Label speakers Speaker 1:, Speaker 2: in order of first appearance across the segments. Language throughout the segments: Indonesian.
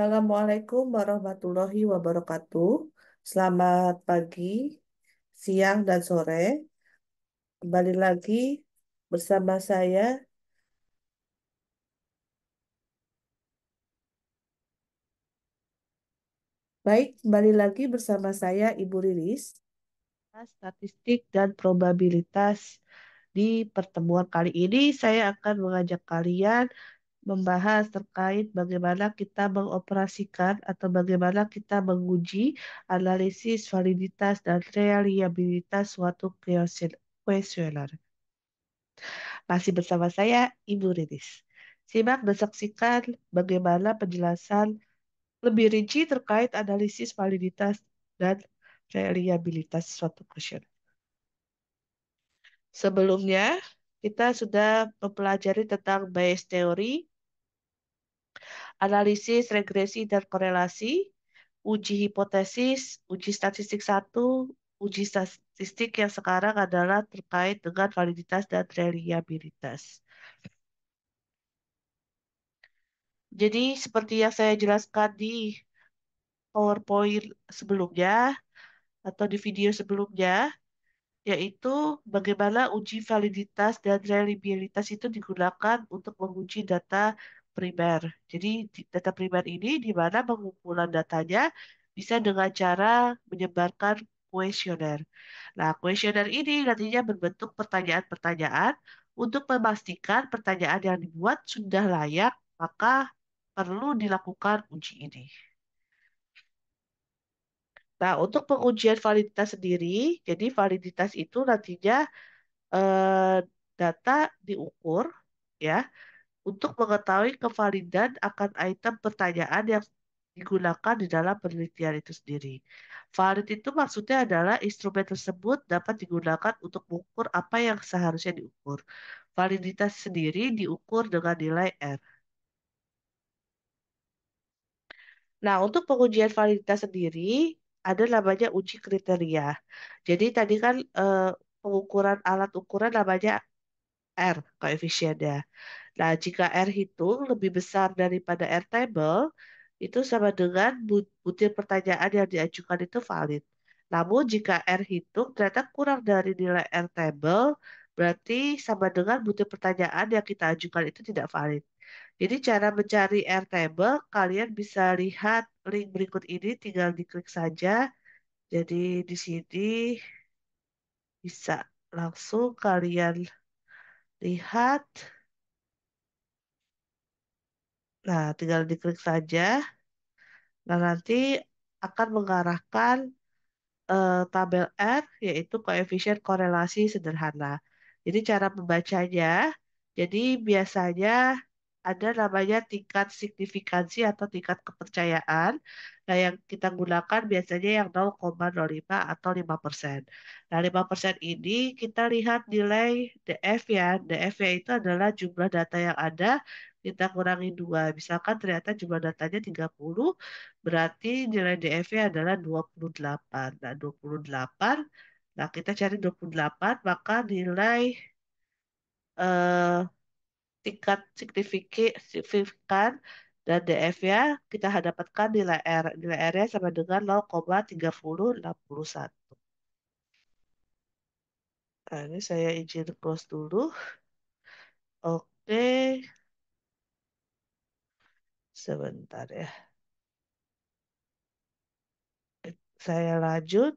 Speaker 1: Assalamualaikum warahmatullahi wabarakatuh. Selamat pagi, siang, dan sore. Kembali lagi bersama saya. Baik, kembali lagi bersama saya, Ibu Riris. Statistik dan probabilitas. Di pertemuan kali ini, saya akan mengajak kalian membahas terkait bagaimana kita mengoperasikan atau bagaimana kita menguji analisis validitas dan reliabilitas suatu kuesioner. Masih bersama saya, Ibu Riris. Simak dan saksikan bagaimana penjelasan lebih rinci terkait analisis validitas dan reliabilitas suatu kuesioner. Sebelumnya, kita sudah mempelajari tentang Bayes teori, analisis regresi dan korelasi, uji hipotesis, uji statistik satu, uji statistik yang sekarang adalah terkait dengan validitas dan reliabilitas. Jadi seperti yang saya jelaskan di PowerPoint sebelumnya atau di video sebelumnya, yaitu bagaimana uji validitas dan reliabilitas itu digunakan untuk menguji data primer. Jadi data primer ini di mana pengumpulan datanya bisa dengan cara menyebarkan kuesioner. Nah, kuesioner ini nantinya berbentuk pertanyaan-pertanyaan untuk memastikan pertanyaan yang dibuat sudah layak, maka perlu dilakukan uji ini. Nah, untuk pengujian validitas sendiri, jadi validitas itu nantinya eh, data diukur ya untuk mengetahui kevalidan akan item pertanyaan yang digunakan di dalam penelitian itu sendiri. Valid itu maksudnya adalah instrumen tersebut dapat digunakan untuk mengukur apa yang seharusnya diukur. Validitas sendiri diukur dengan nilai R. Nah, untuk pengujian validitas sendiri, ada namanya uji kriteria. Jadi tadi kan pengukuran alat ukuran namanya R, koefisiennya. Nah, jika R hitung lebih besar daripada R table, itu sama dengan butir pertanyaan yang diajukan itu valid. Namun, jika R hitung ternyata kurang dari nilai R table, berarti sama dengan butir pertanyaan yang kita ajukan itu tidak valid. Jadi cara mencari Airtable, kalian bisa lihat link berikut ini, tinggal diklik saja. Jadi di sini bisa langsung kalian lihat. Nah, tinggal diklik saja. Nah, nanti akan mengarahkan tabel R, yaitu koefisien korelasi sederhana. Jadi cara membacanya, jadi biasanya ada namanya tingkat signifikansi atau tingkat kepercayaan. Nah, yang kita gunakan biasanya yang 0,05 atau 5%. Nah, 5% ini kita lihat nilai DF ya. DF-nya itu adalah jumlah data yang ada, kita kurangi 2. Misalkan ternyata jumlah datanya 30, berarti nilai DF-nya adalah 28. Nah, 28, nah kita cari 28, maka nilai eh, tingkat signifikan dan DF-nya kita dapatkan nilai R. Nilai R-nya sama dengan 0,3061. Nah, ini saya izin close dulu. Oke, sebentar ya. Saya lanjut.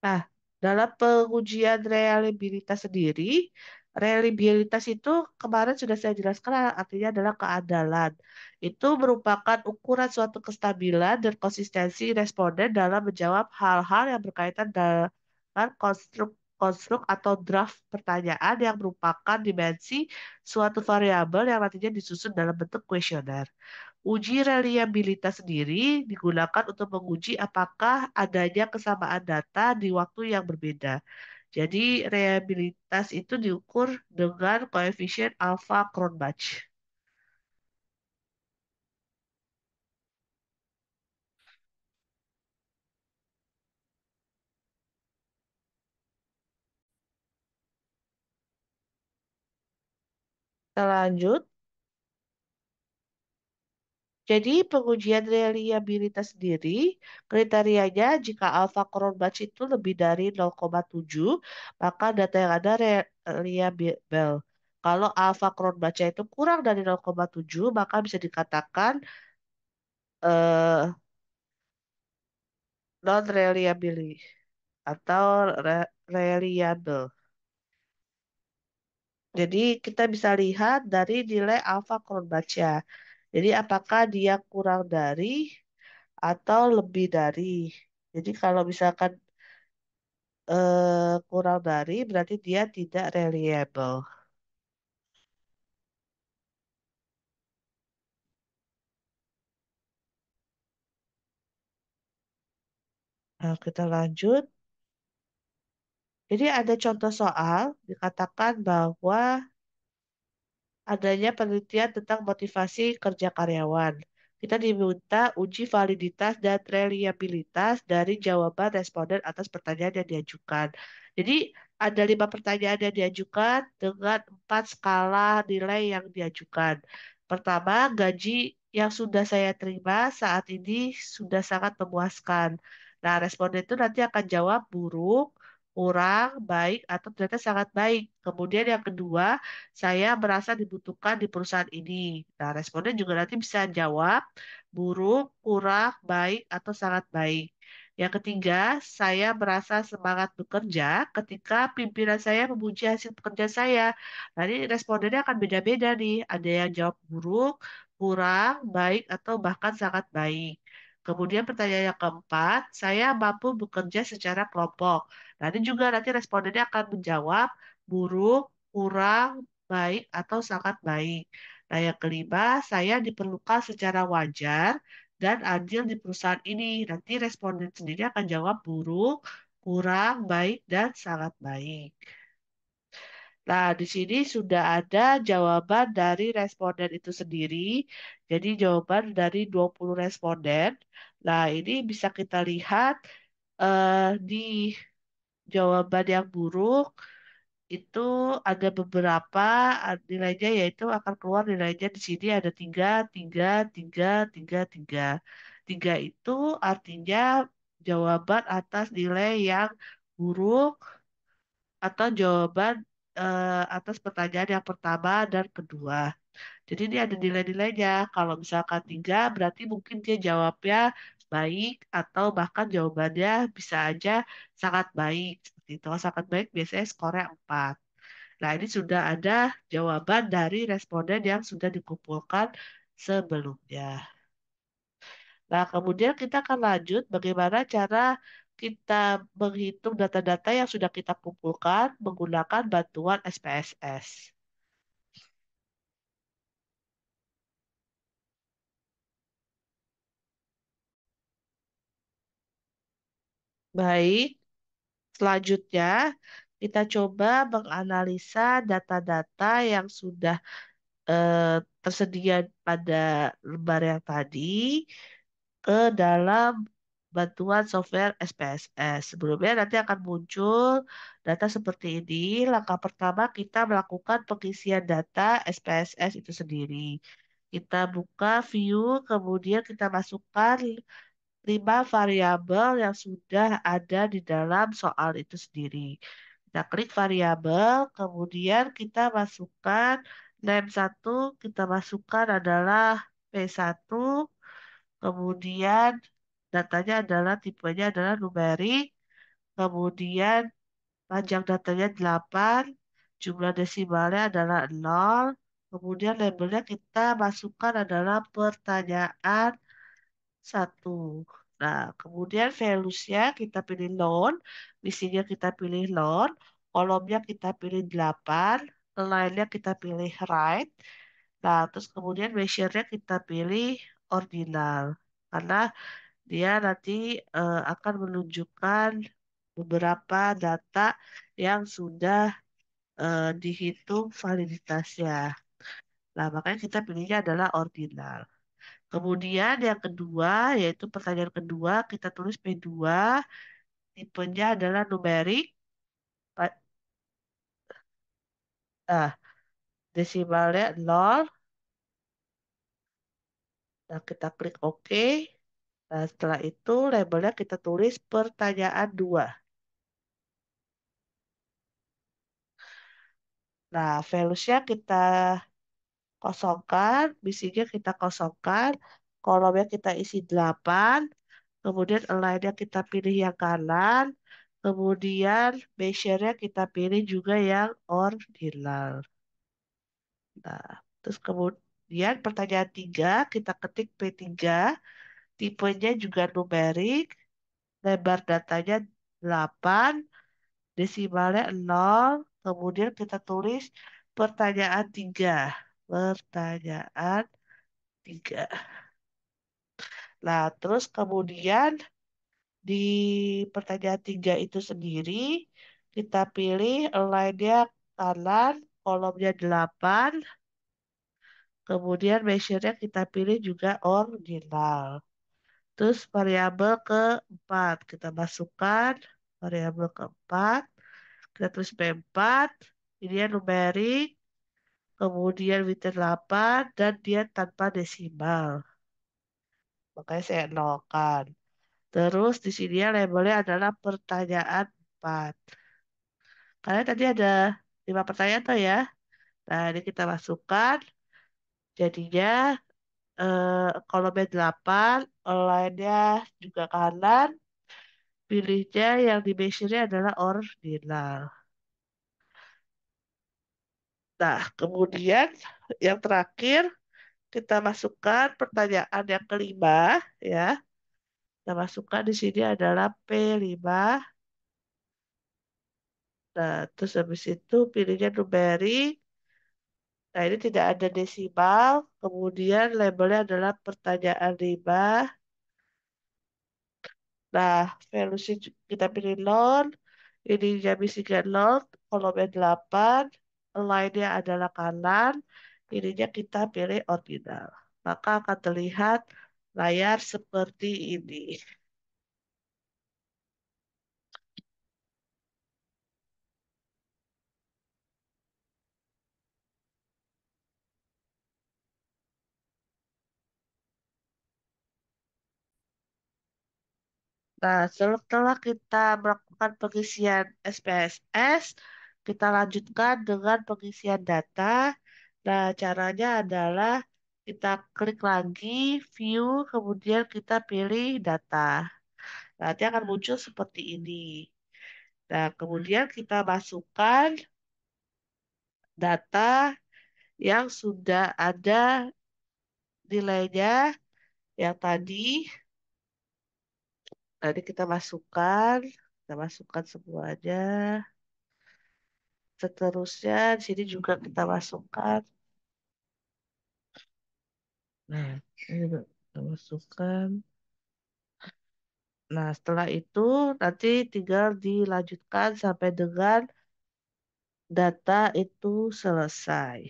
Speaker 1: Nah, dalam pengujian reliabilitas sendiri, reliabilitas itu kemarin sudah saya jelaskan artinya adalah keandalan. Itu merupakan ukuran suatu kestabilan dan konsistensi responden dalam menjawab hal-hal yang berkaitan dengan konstruk atau draft pertanyaan yang merupakan dimensi suatu variabel yang nantinya disusun dalam bentuk kuesioner. Uji reliabilitas sendiri digunakan untuk menguji apakah adanya kesamaan data di waktu yang berbeda. Jadi, reliabilitas itu diukur dengan koefisien alpha Cronbach. Kita lanjut. Jadi pengujian reliabilitas sendiri, kriterianya jika alfa Cronbach itu lebih dari 0,7, maka data yang ada reliable. Kalau alfa Cronbach itu kurang dari 0,7, maka bisa dikatakan non-reliable atau reliable. Jadi kita bisa lihat dari nilai alfa Cronbach-nya. Jadi apakah dia kurang dari atau lebih dari. Jadi kalau misalkan kurang dari berarti dia tidak reliable. Nah, kita lanjut. Jadi ada contoh soal dikatakan bahwa adanya penelitian tentang motivasi kerja karyawan. Kita diminta uji validitas dan reliabilitas dari jawaban responden atas pertanyaan yang diajukan. Jadi ada 5 pertanyaan yang diajukan dengan 4 skala nilai yang diajukan. Pertama, gaji yang sudah saya terima saat ini sudah sangat memuaskan. Nah, responden itu nanti akan jawab buruk, kurang, baik, atau ternyata sangat baik. Kemudian yang kedua, saya merasa dibutuhkan di perusahaan ini. Nah, responden juga nanti bisa jawab buruk, kurang, baik, atau sangat baik. Yang ketiga, saya merasa semangat bekerja ketika pimpinan saya memuji hasil pekerjaan saya. Nanti respondennya akan beda-beda nih. Ada yang jawab buruk, kurang, baik, atau bahkan sangat baik. Kemudian pertanyaan yang keempat, saya mampu bekerja secara kelompok. Nanti respondennya akan menjawab buruk, kurang, baik, atau sangat baik. Nah, yang kelima, saya diperlukan secara wajar dan adil di perusahaan ini. Nanti responden sendiri akan jawab buruk, kurang, baik, dan sangat baik. Nah, di sini sudah ada jawaban dari responden itu sendiri. Jadi, jawaban dari 20 responden. Nah, ini bisa kita lihat di jawaban yang buruk itu ada beberapa nilainya yaitu akan keluar nilainya di sini ada 3, 3, 3, 3, 3. Tiga itu artinya jawaban atas nilai yang buruk atau jawaban atas pertanyaan yang pertama dan kedua. Jadi ini ada nilai-nilainya. Kalau misalkan 3 berarti mungkin dia jawabnya baik atau bahkan jawabannya bisa aja sangat baik. Seperti itu. Kalau sangat baik biasanya skornya 4. Nah, ini sudah ada jawaban dari responden yang sudah dikumpulkan sebelumnya. Nah, kemudian kita akan lanjut bagaimana cara kita menghitung data-data yang sudah kita kumpulkan menggunakan bantuan SPSS. Baik, selanjutnya kita coba menganalisa data-data yang sudah tersedia pada lembar yang tadi ke dalam bantuan software SPSS. Sebelumnya nanti akan muncul data seperti ini. Langkah pertama kita melakukan pengisian data SPSS itu sendiri. Kita buka view, kemudian kita masukkan 5 variabel yang sudah ada di dalam soal itu sendiri. Kita klik variabel, kemudian kita masukkan name 1, kita masukkan adalah P1, kemudian datanya adalah tipenya adalah numerik, kemudian panjang datanya 8, jumlah desimalnya adalah 0, kemudian labelnya kita masukkan adalah pertanyaan 1. Nah, kemudian values-nya kita pilih loan, misinya kita pilih loan, kolomnya kita pilih 8, line-nya kita pilih right. Nah, terus kemudian measure-nya kita pilih ordinal. Karena dia nanti akan menunjukkan beberapa data yang sudah dihitung validitasnya. Nah, makanya kita pilihnya adalah ordinal. Kemudian yang kedua, yaitu pertanyaan kedua, kita tulis P2, tipenya adalah numerik. desimalnya 0. Nah, kita klik OK. Nah, setelah itu labelnya kita tulis pertanyaan 2. Nah, values-nya kita kosongkan, bisinya kita kosongkan, kolomnya kita isi 8, kemudian align-nya kita pilih yang kanan, kemudian measure-nya kita pilih juga yang ordinal. Nah, terus kemudian pertanyaan 3, kita ketik P3, tipenya juga numerik, lebar datanya 8, desimalnya 0, kemudian kita tulis pertanyaan 3. Pertanyaan 3. Nah, terus kemudian di pertanyaan 3 itu sendiri, kita pilih align-nya kanan, kolomnya 8, kemudian measure-nya kita pilih juga ordinal. Terus variabel keempat, kita masukkan variabel keempat, kita tulis P4, ini ya numerik, kemudian within 8, dan dia tanpa desimal. Makanya saya nolkan. Terus di sini ya labelnya adalah pertanyaan 4. Karena tadi ada 5 pertanyaan tuh ya. Nah, ini kita masukkan. Jadinya kolomnya 8, lainnya juga kanan. Pilihnya yang di measure adalah ordinal. Nah, kemudian yang terakhir kita masukkan pertanyaan yang kelima ya. Kita masukkan di sini adalah P5. Nah, terus habis itu pilihnya numerik. Nah, ini tidak ada desimal. Kemudian labelnya adalah pertanyaan 5. Nah, values kita pilih 0. Ini bisinya 0, kolomnya 8. Line-nya adalah kanan. Ininya kita pilih ordinal. Maka akan terlihat layar seperti ini. Nah, setelah kita melakukan pengisian SPSS, kita lanjutkan dengan pengisian data. Nah, caranya adalah kita klik lagi, view, kemudian kita pilih data. Nanti akan muncul seperti ini. Nah, kemudian kita masukkan data yang sudah ada nilainya yang tadi. Nanti kita masukkan semuanya. Seterusnya di sini juga kita masukkan. Nah, ini juga kita masukkan. Nah, setelah itu nanti tinggal dilanjutkan sampai dengan data itu selesai.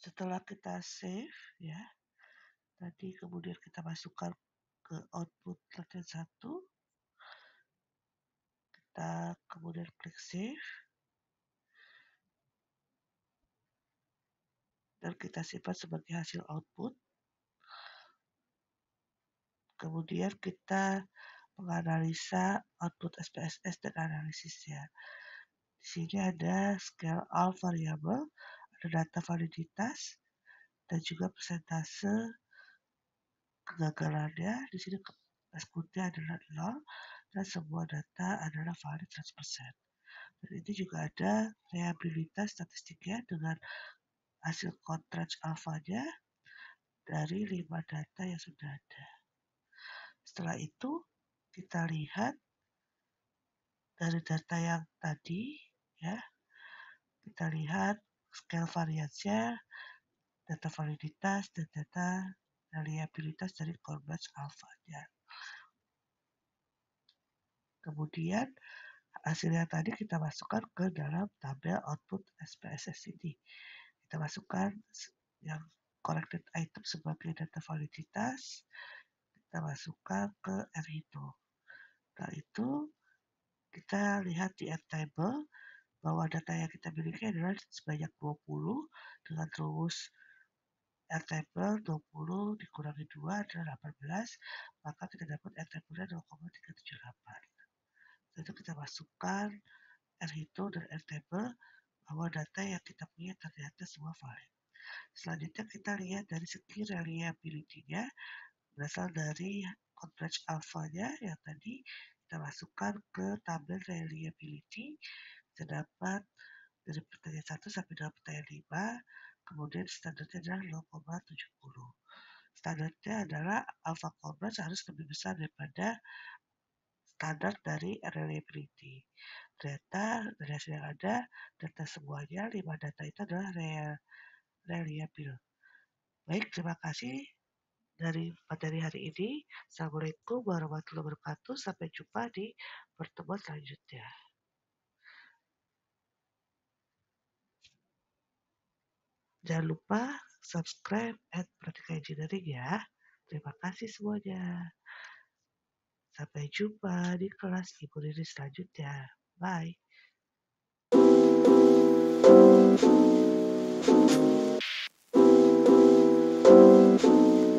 Speaker 1: Setelah kita save ya, tadi kemudian kita masukkan ke output latihan 1, kita kemudian klik save dan kita simpan sebagai hasil output. Kemudian kita menganalisa output SPSS dan analisisnya. Di sini ada scale all variable, ada data validitas, dan juga persentase kegagalannya. Di sini SQT adalah 0 dan semua data adalah valid 100%. Dan ini juga ada reliabilitas statistiknya dengan hasil contrast alfanya dari 5 data yang sudah ada. Setelah itu kita lihat dari data yang tadi ya, kita lihat scale variasinya, data validitas, dan data reliabilitas dari contrast alfanya. Kemudian hasilnya tadi kita masukkan ke dalam tabel output SPSS ini. Kita masukkan yang corrected item sebagai data validitas, kita masukkan ke Rhino. Setelah itu kita lihat di Airtable bahwa data yang kita miliki adalah sebanyak 20 dengan rumus Airtable 20 dikurangi 2 adalah 18, maka kita dapat Airtable-nya 0,378. Setelah itu kita masukkan Rhino dan Airtable bahwa data yang kita punya ternyata semua valid. Selanjutnya kita lihat dari segi reliability-nya berasal dari contrast alfanya yang tadi kita masukkan ke tabel reliability. Terdapat dari pertanyaan 1 sampai dengan pertanyaan 5, kemudian standarnya adalah 0,70. Standarnya adalah alpha contrast harus lebih besar daripada standar dari reliability. Ternyata dari hasil yang ada, data semuanya 5 data itu adalah reliable. Baik, terima kasih dari materi hari ini. Assalamualaikum warahmatullahi wabarakatuh. Sampai jumpa di pertemuan selanjutnya. Jangan lupa subscribe at Pratika Engineering ya. Terima kasih semuanya. Sampai jumpa di kelas Ibu Riri selanjutnya. Bye.